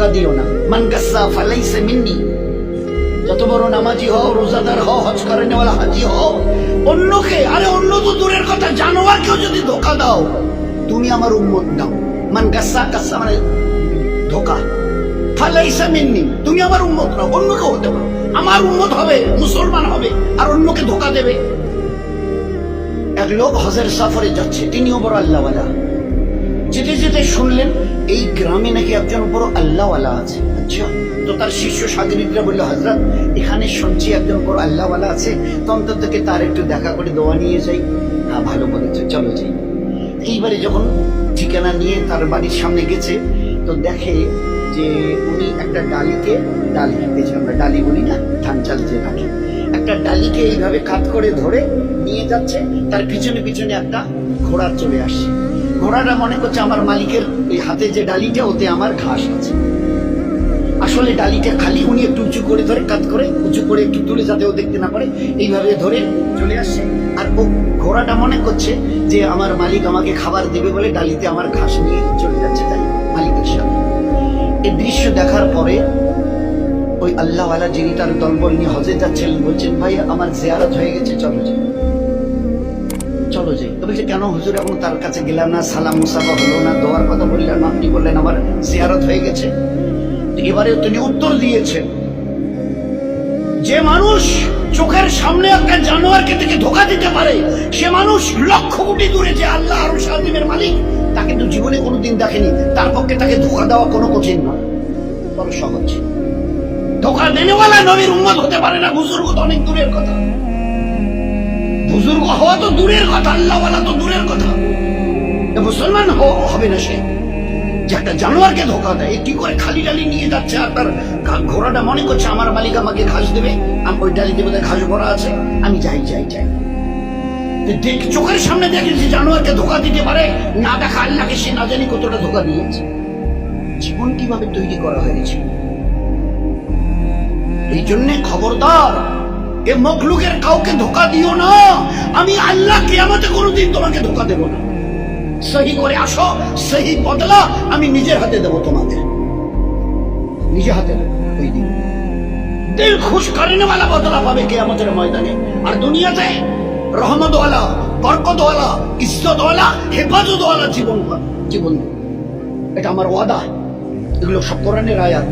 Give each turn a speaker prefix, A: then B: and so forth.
A: ধোকা দিও না। মান গাসসা ফালাইসা মিন্নি, যত বড় নামাজি হও, রোজাদার হও, হজ করেনেওয়ালা হাজি হও, অন্যকে, আরে অন্য তো দূরের কথা, জানোয়ারকেও যদি ধোকা দাও, তুমি আমার উম্মত নাও। মান গাসসা, গাসসা মানে ধোকা, ফালাইসা মিন্নি, তুমি আমার উম্মত নাও। অন্যকে হতে পারো, আমার উম্মত হবে, মুসলমান হবে, আর অন্যকে ধোকা দেবে। এক লোক হজের সফরে যাচ্ছে, তিনিও বড় আল্লাহওয়ালা। যেতে যেতে শুনলেন এই গ্রামে নাকি একজন বড় আল্লাহওয়ালা আছে। আচ্ছা, তো তার শিষ্য সাগরিদরা বললো, হযরত এখানে শুনছি একজন বড় আল্লাহওয়ালা আছে, তো অন্তত থেকে তার একটু দেখা করে দোয়া নিয়ে যাই। হ্যাঁ, ভালো বলেছো, চলো যাই। এইবারে যখন ঠিকানা নিয়ে তার বাড়ির সামনে গেছে, তো দেখে যে উনি একটা ডালিকে, ডালি যে আমরা ডালি বলি না, ধান চাল যে রাখে, একটা ডালিকে এইভাবে কাত করে ধরে নিয়ে যাচ্ছে। তার পিছনে পিছনে একটা ঘোড়া চলে আসছে। ঘোড়াটা মনে করছে আমার মালিকের এই হাতে যে ডালিটা, ওতে আমার ঘাস আছে। আসলে ডালিটা খালি, উনি একটু উঁচু করে ধরে, কাত করে উঁচু করে একটু তুলে, যাতে ও দেখতে না পারে, এইভাবে ধরে চলে আসছে। আর ও ঘোড়াটা মনে করছে যে আমার মালিক আমাকে খাবার দেবে বলে ডালিতে আমার ঘাস নিয়ে চলে যাচ্ছে তাই মালিকের সাথে। এই দৃশ্য দেখার পরে ওই আল্লাহওয়ালা যিনি তার দলবল নিয়ে হজে যাচ্ছিলেন বলছেন, ভাই আমার জিয়ারত হয়ে গেছে, চলো যাই, চলো যাই। তো বলছে, কেন হুজুর, এখন তার কাছে গেলাম না, সালাম মুসাফা হলো না, দোয়ার কথা বললেন না, আপনি বললেন আমার জিয়ারত হয়ে গেছে। এবারে তিনি উত্তর দিয়েছেন, যে মানুষ চোখের সামনে একটা জানোয়ারকে থেকে ধোকা দিতে পারে, সে মানুষ লক্ষ কোটি দূরে যে আল্লাহ আর শাহিমের মালিক, তাকে তো জীবনে কোনোদিন দেখেনি। তার পক্ষে তাকে ধোকা দেওয়া কোনো কঠিন নয়, বড় সহজ। ধোকা দেনেওয়ালা নবীর উম্মত হতে পারে না, বুজুর্গ তো অনেক দূরের কথা, বুজুর্গ হওয়া তো দূরের কথা, আল্লাহওয়ালা তো দূরের কথা, মুসলমান হবে না সে যে একটা জানোয়ারকে ধোকা দেয়। কি করে খালি ডালি নিয়ে যাচ্ছে, আর তার ঘোড়াটা মনে করছে আমার মালিক আমাকে ঘাস দেবে, আমি ওই ডালি দেবে, ঘাস ভরা আছে, আমি যাই যাই যাই। চোখের সামনে দেখে যে জানোয়ারকে ধোকা দিতে পারে, না দেখা আল্লাহকে সে না জানি কতটা ধোকা দিয়েছে। জীবন কিভাবে তৈরি করা হয়েছে। এই জন্য খবরদার, এ মখলুকের কাউকে ধোকা দিও না। আমি আল্লাহ কিয়ামতে কোনোদিন তোমাকে ধোকা দেব না। সহি করে আসো, সহি বদলা আমি নিজের হাতে দেবো তোমাকে, নিজে হাতে দেবো। ওই দিন দিল খুশ করেনেওয়ালা বদলা পাবে কিয়ামতের ময়দানে। আর দুনিয়াতে রহমতওয়ালা, বরকতওয়ালা, ইজ্জতওয়ালা, হেফাজতওয়ালা জীবন জীবন। এটা আমার ওয়াদা, এগুলো সব কোরআনের আয়াত।